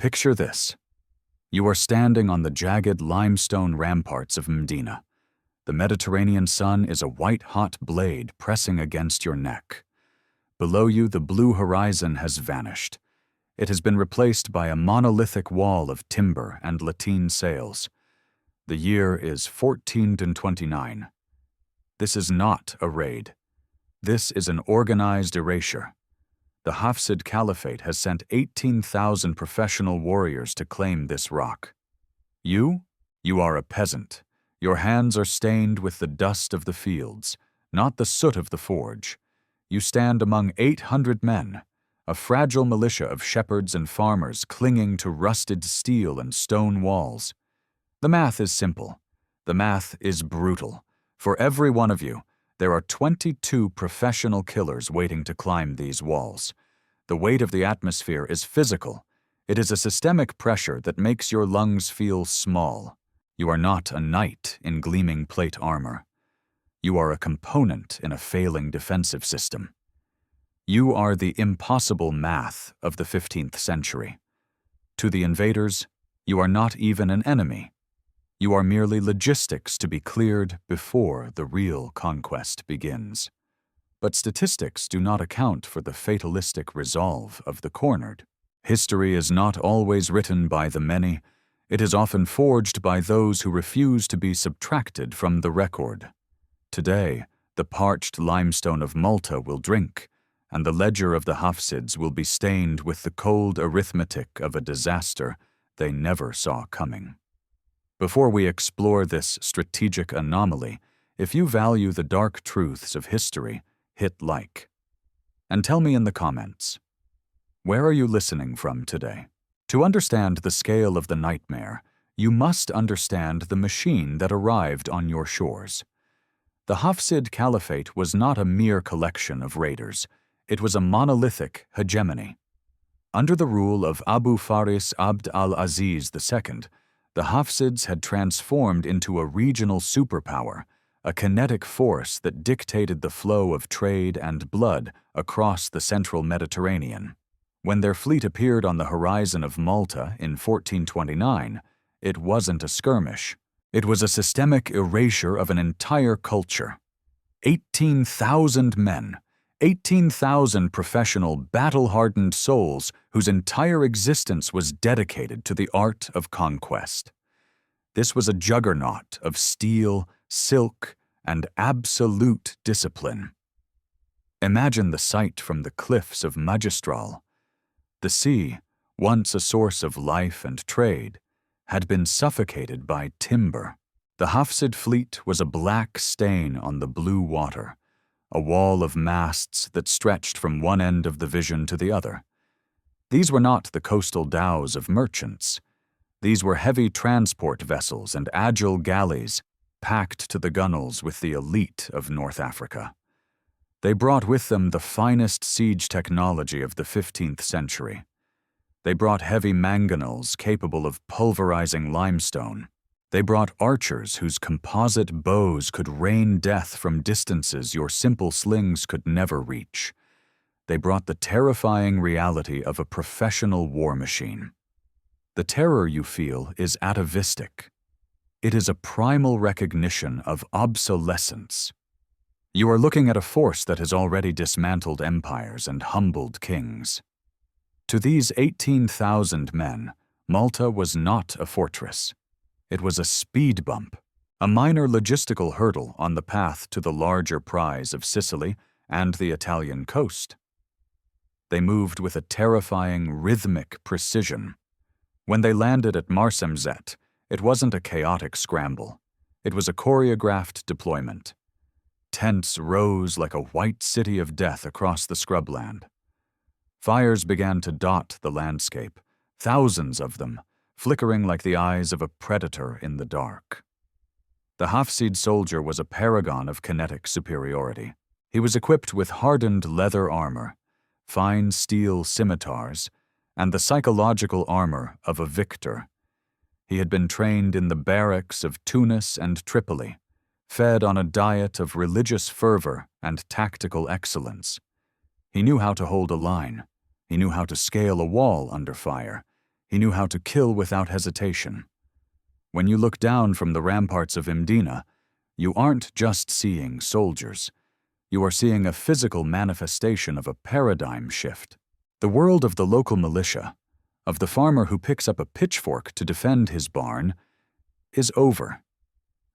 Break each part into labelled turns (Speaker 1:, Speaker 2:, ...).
Speaker 1: Picture this. You are standing on the jagged limestone ramparts of Medina. The Mediterranean sun is a white-hot blade pressing against your neck. Below you, the blue horizon has vanished. It has been replaced by a monolithic wall of timber and lateen sails. The year is 1429. This is not a raid. This is an organized erasure. The Hafsid Caliphate has sent 18,000 professional warriors to claim this rock. You are a peasant. Your hands are stained with the dust of the fields, not the soot of the forge. You stand among 800 men, a fragile militia of shepherds and farmers clinging to rusted steel and stone walls. The math is simple. The math is brutal. For every one of you, there are 22 professional killers waiting to climb these walls. The weight of the atmosphere is physical. It is a systemic pressure that makes your lungs feel small. You are not a knight in gleaming plate armor. You are a component in a failing defensive system. You are the impossible math of the 15th century. To the invaders, you are not even an enemy. You are merely logistics to be cleared before the real conquest begins. But statistics do not account for the fatalistic resolve of the cornered. History is not always written by the many. It is often forged by those who refuse to be subtracted from the record. Today, the parched limestone of Malta will drink, and the ledger of the Hafsids will be stained with the cold arithmetic of a disaster they never saw coming. Before we explore this strategic anomaly, if you value the dark truths of history, hit like. And tell me in the comments, where are you listening from today? To understand the scale of the nightmare, you must understand the machine that arrived on your shores. The Hafsid Caliphate was not a mere collection of raiders. It was a monolithic hegemony. Under the rule of Abu Faris Abd al-Aziz II, the Hafsids had transformed into a regional superpower, a kinetic force that dictated the flow of trade and blood across the central Mediterranean. When their fleet appeared on the horizon of Malta in 1429, it wasn't a skirmish. It was a systemic erasure of an entire culture. 18,000 men, 18,000 professional, battle-hardened souls whose entire existence was dedicated to the art of conquest. This was a juggernaut of steel, silk, and absolute discipline. Imagine the sight from the cliffs of Magistral. The sea, once a source of life and trade, had been suffocated by timber. The Hafsid fleet was a black stain on the blue water, a wall of masts that stretched from one end of the vision to the other. These were not the coastal dhows of merchants. These were heavy transport vessels and agile galleys packed to the gunwales with the elite of North Africa. They brought with them the finest siege technology of the 15th century. They brought heavy mangonels capable of pulverizing limestone. They brought archers whose composite bows could rain death from distances your simple slings could never reach. They brought the terrifying reality of a professional war machine. The terror you feel is atavistic. It is a primal recognition of obsolescence. You are looking at a force that has already dismantled empires and humbled kings. To these 18,000 men, Malta was not a fortress. It was a speed bump, a minor logistical hurdle on the path to the larger prize of Sicily and the Italian coast. They moved with a terrifying rhythmic precision. When they landed at Marsamzet, it wasn't a chaotic scramble. It was a choreographed deployment. Tents rose like a white city of death across the scrubland. Fires began to dot the landscape, thousands of them, flickering like the eyes of a predator in the dark. The Hafsid soldier was a paragon of kinetic superiority. He was equipped with hardened leather armor, fine steel scimitars, and the psychological armor of a victor. He had been trained in the barracks of Tunis and Tripoli, fed on a diet of religious fervor and tactical excellence. He knew how to hold a line. He knew how to scale a wall under fire. He knew how to kill without hesitation. When you look down from the ramparts of Mdina, you aren't just seeing soldiers. You are seeing a physical manifestation of a paradigm shift. The world of the local militia, of the farmer who picks up a pitchfork to defend his barn, is over.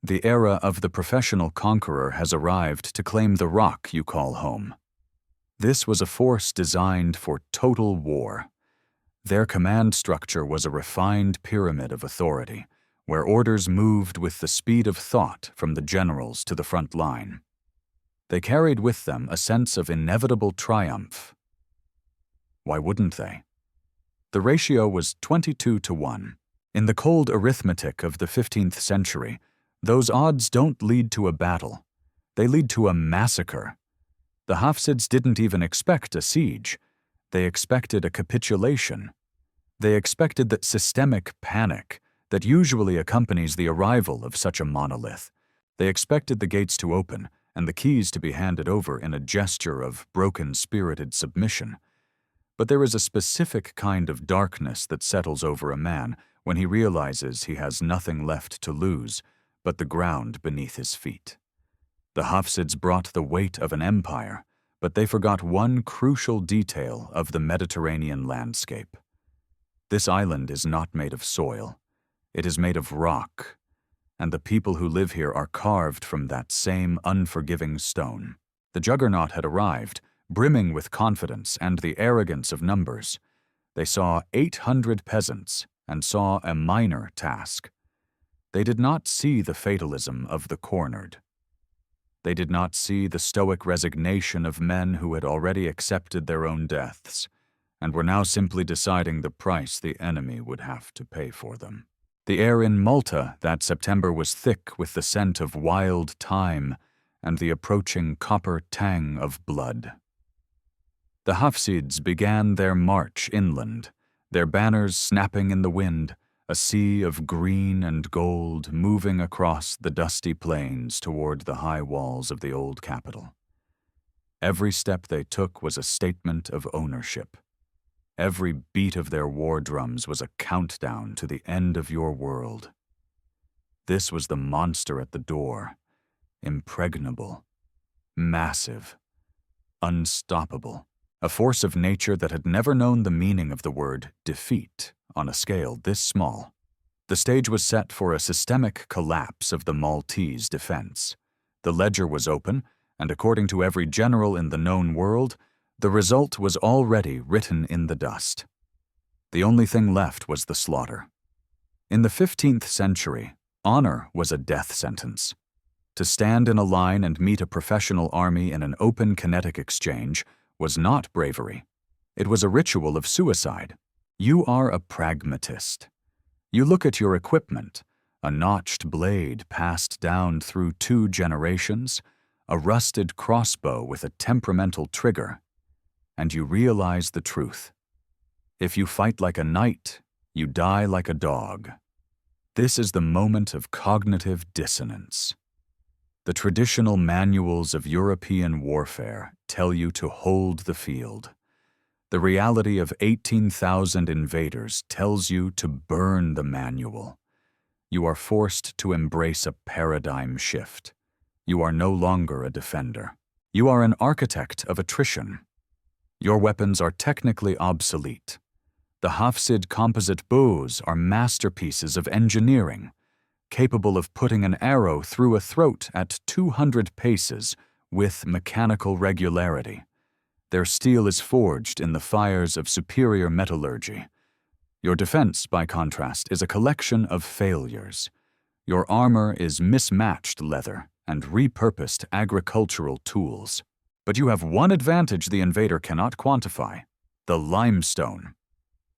Speaker 1: The era of the professional conqueror has arrived to claim the rock you call home. This was a force designed for total war. Their command structure was a refined pyramid of authority, where orders moved with the speed of thought from the generals to the front line. They carried with them a sense of inevitable triumph. Why wouldn't they? The ratio was 22-1. In the cold arithmetic of the 15th century, those odds don't lead to a battle. They lead to a massacre. The Hafsids didn't even expect a siege. They expected a capitulation. They expected that systemic panic that usually accompanies the arrival of such a monolith. They expected the gates to open and the keys to be handed over in a gesture of broken-spirited submission. But there is a specific kind of darkness that settles over a man when he realizes he has nothing left to lose but the ground beneath his feet. The Hafsids brought the weight of an empire, but they forgot one crucial detail of the Mediterranean landscape. This island is not made of soil. It is made of rock, and the people who live here are carved from that same unforgiving stone. The juggernaut had arrived, brimming with confidence and the arrogance of numbers. They saw 800 peasants and saw a minor task. They did not see the fatalism of the cornered. They did not see the stoic resignation of men who had already accepted their own deaths and were now simply deciding the price the enemy would have to pay for them. The air in Malta that September was thick with the scent of wild thyme and the approaching copper tang of blood. The Hafsids began their march inland, their banners snapping in the wind, a sea of green and gold moving across the dusty plains toward the high walls of the old capital. Every step they took was a statement of ownership. Every beat of their war drums was a countdown to the end of your world. This was the monster at the door, impregnable, massive, unstoppable, a force of nature that had never known the meaning of the word defeat on a scale this small. The stage was set for a systemic collapse of the Maltese defense. The ledger was open, and according to every general in the known world, the result was already written in the dust. The only thing left was the slaughter. In the 15th century, honor was a death sentence. To stand in a line and meet a professional army in an open kinetic exchange was not bravery. It was a ritual of suicide. You are a pragmatist. You look at your equipment, a notched blade passed down through 2 generations, a rusted crossbow with a temperamental trigger, and you realize the truth. If you fight like a knight, you die like a dog. This is the moment of cognitive dissonance. The traditional manuals of European warfare tell you to hold the field. The reality of 18,000 invaders tells you to burn the manual. You are forced to embrace a paradigm shift. You are no longer a defender. You are an architect of attrition. Your weapons are technically obsolete. The Hafsid composite bows are masterpieces of engineering, capable of putting an arrow through a throat at 200 paces with mechanical regularity. Their steel is forged in the fires of superior metallurgy. Your defense, by contrast, is a collection of failures. Your armor is mismatched leather and repurposed agricultural tools. But you have one advantage the invader cannot quantify: the limestone.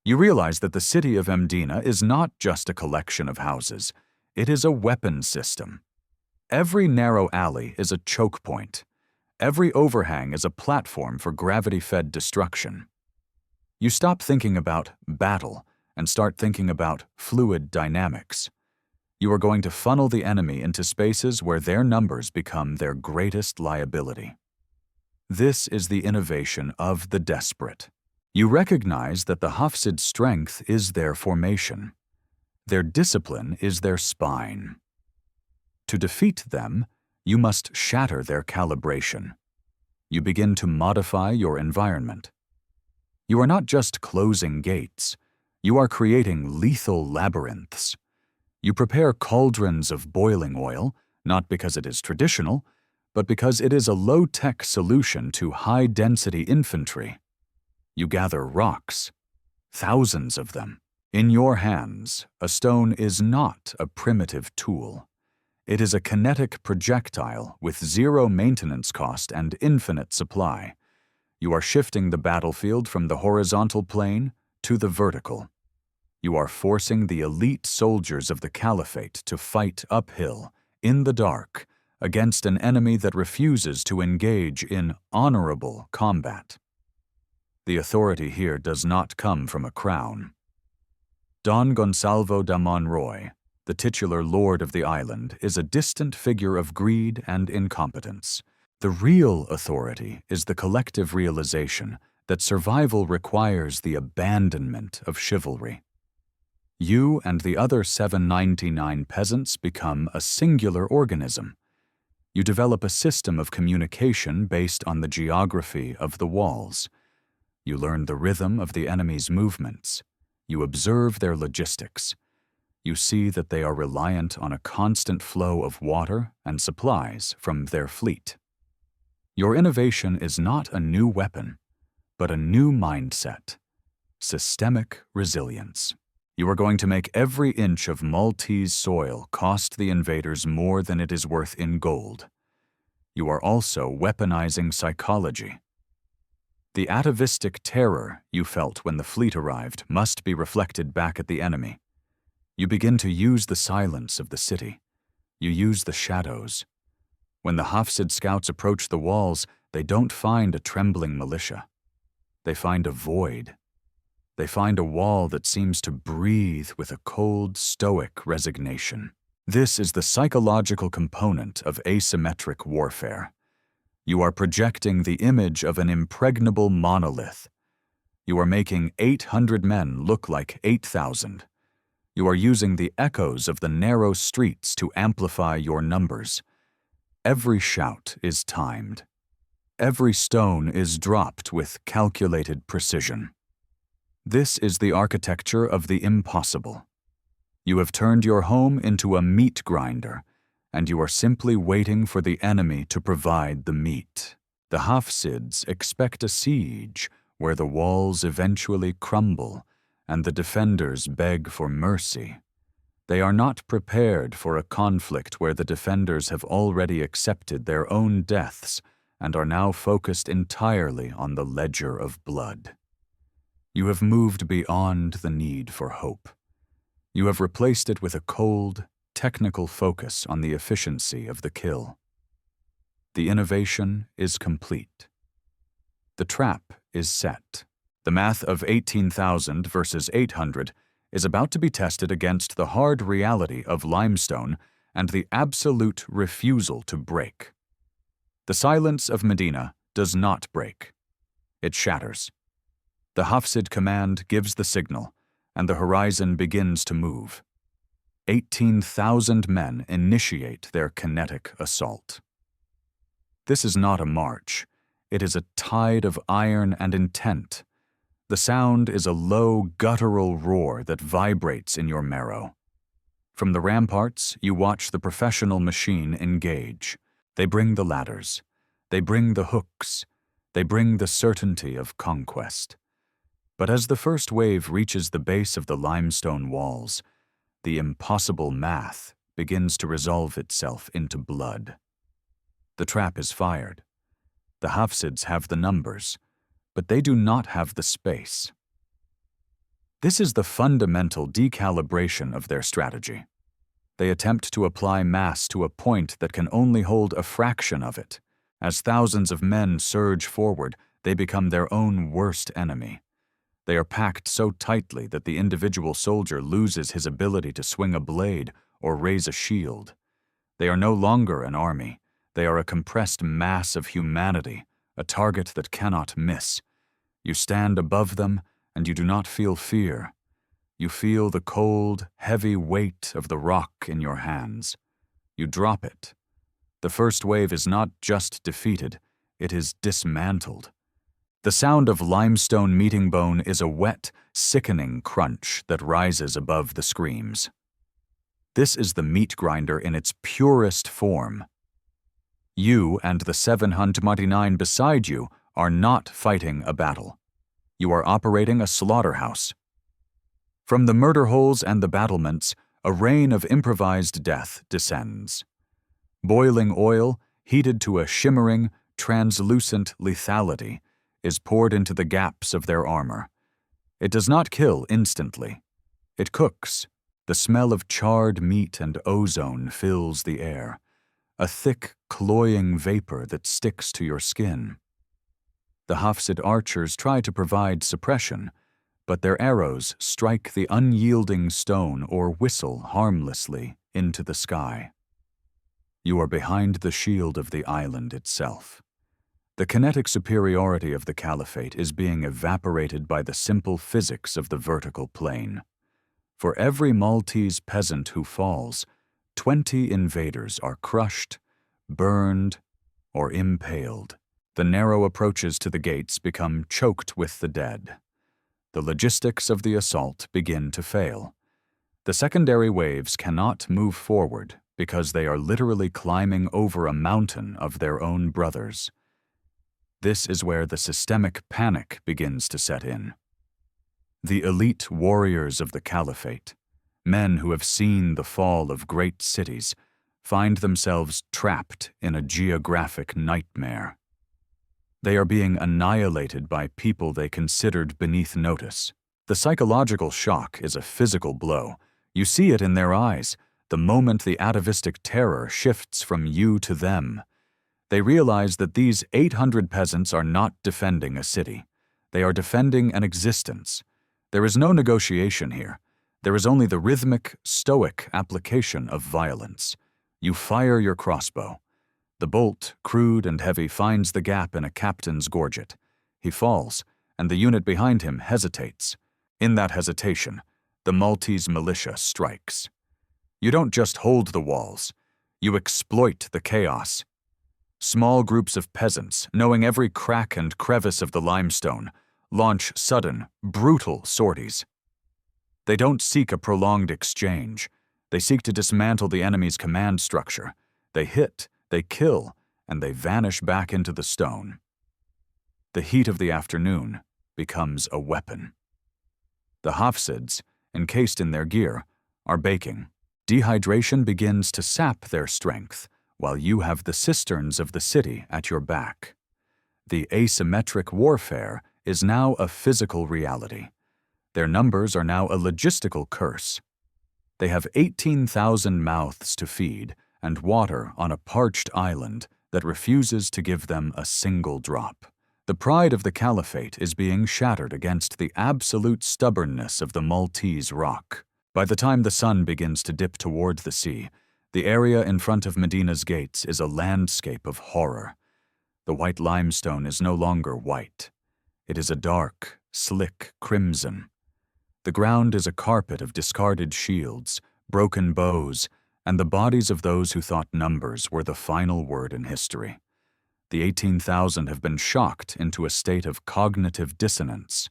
Speaker 1: You realize that the city of Mdina is not just a collection of houses. It is a weapon system. Every narrow alley is a choke point. Every overhang is a platform for gravity-fed destruction. You stop thinking about battle and start thinking about fluid dynamics. You are going to funnel the enemy into spaces where their numbers become their greatest liability. This is the innovation of the desperate. You recognize that the Hafsid's strength is their formation. Their discipline is their spine. To defeat them, you must shatter their calibration. You begin to modify your environment. You are not just closing gates. You are creating lethal labyrinths. You prepare cauldrons of boiling oil, not because it is traditional, but because it is a low-tech solution to high-density infantry. You gather rocks, thousands of them. In your hands, a stone is not a primitive tool. It is a kinetic projectile with zero maintenance cost and infinite supply. You are shifting the battlefield from the horizontal plane to the vertical. You are forcing the elite soldiers of the Caliphate to fight uphill, in the dark, against an enemy that refuses to engage in honorable combat. The authority here does not come from a crown. Don Gonsalvo da Monroy, the titular lord of the island, is a distant figure of greed and incompetence. The real authority is the collective realization that survival requires the abandonment of chivalry. You and the other 799 peasants become a singular organism. You develop a system of communication based on the geography of the walls. You learn the rhythm of the enemy's movements. You observe their logistics. You see that they are reliant on a constant flow of water and supplies from their fleet. Your innovation is not a new weapon, but a new mindset: systemic resilience. You are going to make every inch of Maltese soil cost the invaders more than it is worth in gold. You are also weaponizing psychology. The atavistic terror you felt when the fleet arrived must be reflected back at the enemy. You begin to use the silence of the city. You use the shadows. When the Hafsid scouts approach the walls, they don't find a trembling militia. They find a void. They find a wall that seems to breathe with a cold, stoic resignation. This is the psychological component of asymmetric warfare. You are projecting the image of an impregnable monolith. You are making 800 men look like 8,000. You are using the echoes of the narrow streets to amplify your numbers. Every shout is timed. Every stone is dropped with calculated precision. This is the architecture of the impossible. You have turned your home into a meat grinder, and you are simply waiting for the enemy to provide the meat. The Hafsids expect a siege where the walls eventually crumble and the defenders beg for mercy. They are not prepared for a conflict where the defenders have already accepted their own deaths and are now focused entirely on the ledger of blood. You have moved beyond the need for hope. You have replaced it with a cold, technical focus on the efficiency of the kill. The innovation is complete. The trap is set. The math of 18,000 versus 800 is about to be tested against the hard reality of limestone and the absolute refusal to break. The silence of Medina does not break. It shatters. The Hafsid command gives the signal, and the horizon begins to move. 18,000 men initiate their kinetic assault. This is not a march. It is a tide of iron and intent. The sound is a low, guttural roar that vibrates in your marrow. From the ramparts, you watch the professional machine engage. They bring the ladders. They bring the hooks. They bring the certainty of conquest. But as the first wave reaches the base of the limestone walls, the impossible math begins to resolve itself into blood. The trap is fired. The Hafsids have the numbers, but they do not have the space. This is the fundamental decalibration of their strategy. They attempt to apply mass to a point that can only hold a fraction of it. As thousands of men surge forward, they become their own worst enemy. They are packed so tightly that the individual soldier loses his ability to swing a blade or raise a shield. They are no longer an army. They are a compressed mass of humanity, a target that cannot miss. You stand above them, and you do not feel fear. You feel the cold, heavy weight of the rock in your hands. You drop it. The first wave is not just defeated, it is dismantled. The sound of limestone meeting bone is a wet, sickening crunch that rises above the screams. This is the meat grinder in its purest form. You and the 799 beside you are not fighting a battle. You are operating a slaughterhouse. From the murder holes and the battlements, a rain of improvised death descends. Boiling oil, heated to a shimmering, translucent lethality, is poured into the gaps of their armor. It does not kill instantly. It cooks. The smell of charred meat and ozone fills the air, a thick, cloying vapor that sticks to your skin. The Hafsid archers try to provide suppression, but their arrows strike the unyielding stone or whistle harmlessly into the sky. You are behind the shield of the island itself. The kinetic superiority of the Caliphate is being evaporated by the simple physics of the vertical plane. For every Maltese peasant who falls, 20 invaders are crushed, burned, or impaled. The narrow approaches to the gates become choked with the dead. The logistics of the assault begin to fail. The secondary waves cannot move forward because they are literally climbing over a mountain of their own brothers. This is where the systemic panic begins to set in. The elite warriors of the Caliphate, men who have seen the fall of great cities, find themselves trapped in a geographic nightmare. They are being annihilated by people they considered beneath notice. The psychological shock is a physical blow. You see it in their eyes, the moment the atavistic terror shifts from you to them. They realize that these 800 peasants are not defending a city. They are defending an existence. There is no negotiation here. There is only the rhythmic, stoic application of violence. You fire your crossbow. The bolt, crude and heavy, finds the gap in a captain's gorget. He falls, and the unit behind him hesitates. In that hesitation, the Maltese militia strikes. You don't just hold the walls. You exploit the chaos. Small groups of peasants, knowing every crack and crevice of the limestone, launch sudden, brutal sorties. They don't seek a prolonged exchange. They seek to dismantle the enemy's command structure. They hit, they kill, and they vanish back into the stone. The heat of the afternoon becomes a weapon. The Hafsids, encased in their gear, are baking. Dehydration begins to sap their strength, while you have the cisterns of the city at your back. The asymmetric warfare is now a physical reality. Their numbers are now a logistical curse. They have 18,000 mouths to feed and water on a parched island that refuses to give them a single drop. The pride of the Caliphate is being shattered against the absolute stubbornness of the Maltese rock. By the time the sun begins to dip toward the sea, the area in front of Medina's gates is a landscape of horror. The white limestone is no longer white. It is a dark, slick crimson. The ground is a carpet of discarded shields, broken bows, and the bodies of those who thought numbers were the final word in history. The 18,000 have been shocked into a state of cognitive dissonance.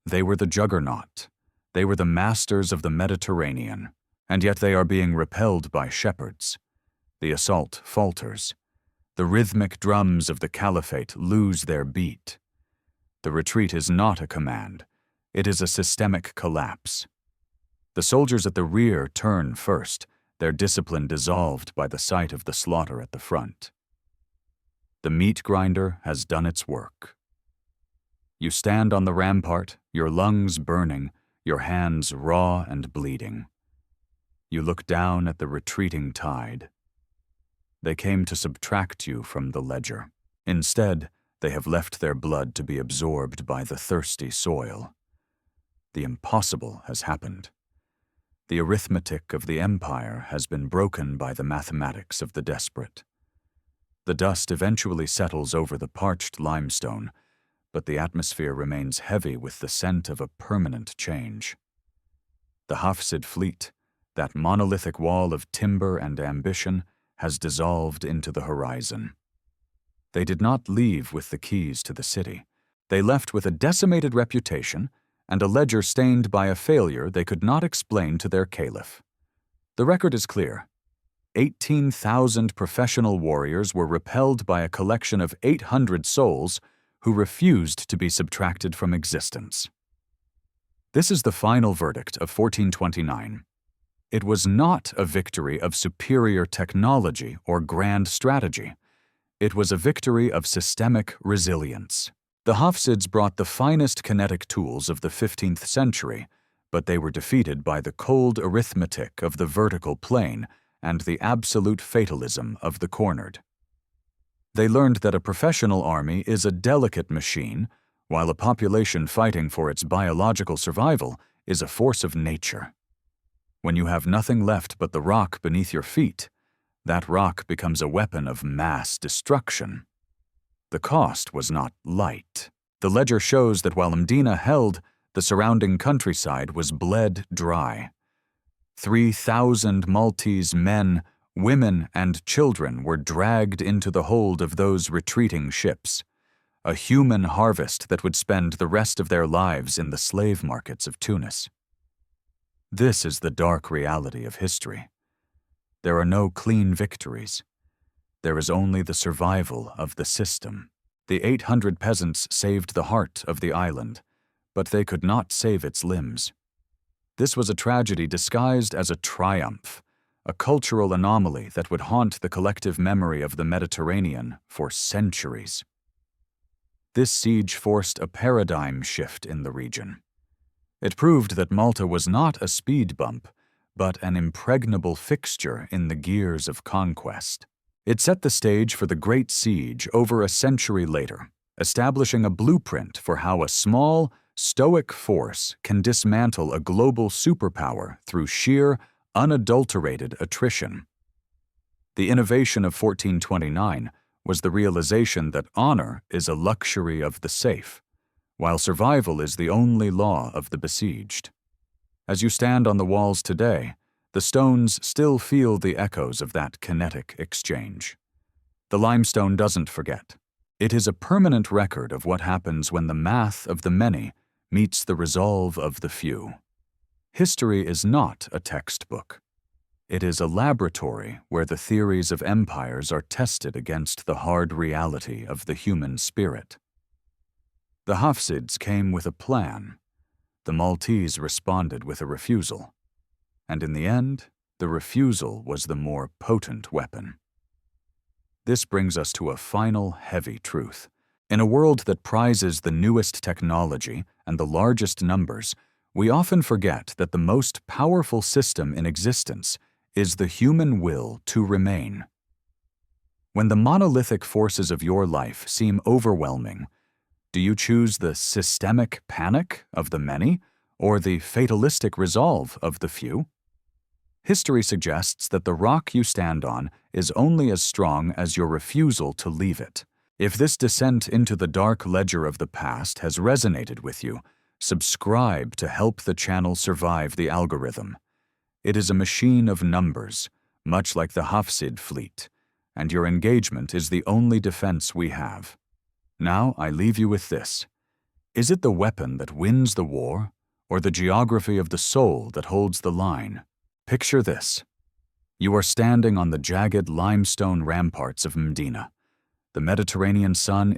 Speaker 1: They were the juggernaut. They were the masters of the Mediterranean, and yet they are being repelled by shepherds. The assault falters. The rhythmic drums of the Caliphate lose their beat. The retreat is not a command. It is a systemic collapse. The soldiers at the rear turn first, their discipline dissolved by the sight of the slaughter at the front. The meat grinder has done its work. You stand on the rampart, your lungs burning, your hands raw and bleeding. You look down at the retreating tide. They came to subtract you from the ledger. Instead, they have left their blood to be absorbed by the thirsty soil. The impossible has happened. The arithmetic of the empire has been broken by the mathematics of the desperate. The dust eventually settles over the parched limestone, but the atmosphere remains heavy with the scent of a permanent change. The Hafsid fleet, that monolithic wall of timber and ambition, has dissolved into the horizon. They did not leave with the keys to the city. They left with a decimated reputation and a ledger stained by a failure they could not explain to their caliph. The record is clear. 18,000 professional warriors were repelled by a collection of 800 souls who refused to be subtracted from existence. This is the final verdict of 1429. It was not a victory of superior technology or grand strategy. It was a victory of systemic resilience. The Hafsids brought the finest kinetic tools of the 15th century, but they were defeated by the cold arithmetic of the vertical plane and the absolute fatalism of the cornered. They learned that a professional army is a delicate machine, while a population fighting for its biological survival is a force of nature. When you have nothing left but the rock beneath your feet, that rock becomes a weapon of mass destruction. The cost was not light. The ledger shows that while Mdina held, the surrounding countryside was bled dry. 3,000 Maltese men, women, and children were dragged into the hold of those retreating ships, a human harvest that would spend the rest of their lives in the slave markets of Tunis. This is the dark reality of history. There are no clean victories. There is only the survival of the system. The 800 peasants saved the heart of the island, but they could not save its limbs. This was a tragedy disguised as a triumph, a cultural anomaly that would haunt the collective memory of the Mediterranean for centuries. This siege forced a paradigm shift in the region. It proved that Malta was not a speed bump, but an impregnable fixture in the gears of conquest. It set the stage for the Great Siege over a century later, establishing a blueprint for how a small, stoic force can dismantle a global superpower through sheer, unadulterated attrition. The innovation of 1429 was the realization that honor is a luxury of the safe, while survival is the only law of the besieged. As you stand on the walls today, the stones still feel the echoes of that kinetic exchange. The limestone doesn't forget. It is a permanent record of what happens when the math of the many meets the resolve of the few. History is not a textbook. It is a laboratory where the theories of empires are tested against the hard reality of the human spirit. The Hafsids came with a plan. The Maltese responded with a refusal. And in the end, the refusal was the more potent weapon. This brings us to a final heavy truth. In a world that prizes the newest technology and the largest numbers, we often forget that the most powerful system in existence is the human will to remain. When the monolithic forces of your life seem overwhelming, do you choose the systemic panic of the many or the fatalistic resolve of the few? History suggests that the rock you stand on is only as strong as your refusal to leave it. If this descent into the dark ledger of the past has resonated with you, subscribe to help the channel survive the algorithm. It is a machine of numbers, much like the Hafsid fleet, and your engagement is the only defense we have. Now I leave you with this. Is it the weapon that wins the war, or the geography of the soul that holds the line? Picture this. You are standing on the jagged limestone ramparts of Mdina. The Mediterranean sun